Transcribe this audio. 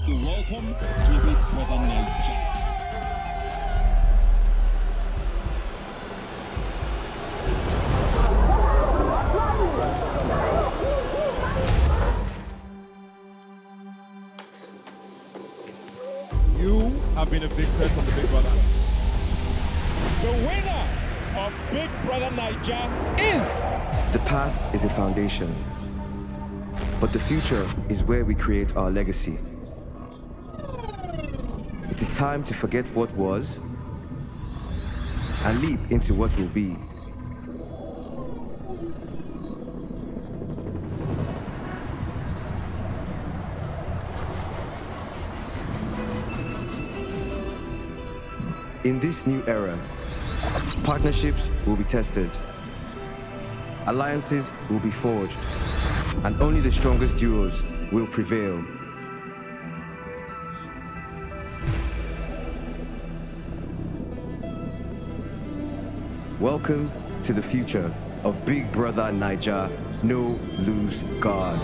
Welcome to Big Brother Naija. You have been evicted from the Big Brother. The winner of Big Brother Naija is... The past is a foundation, but the future is where we create our legacy. It is time to forget what was and leap into what will be. In this new era, partnerships will be tested, alliances will be forged, and only the strongest duos will prevail. Welcome to the future of Big Brother Naija. No Lose Guard.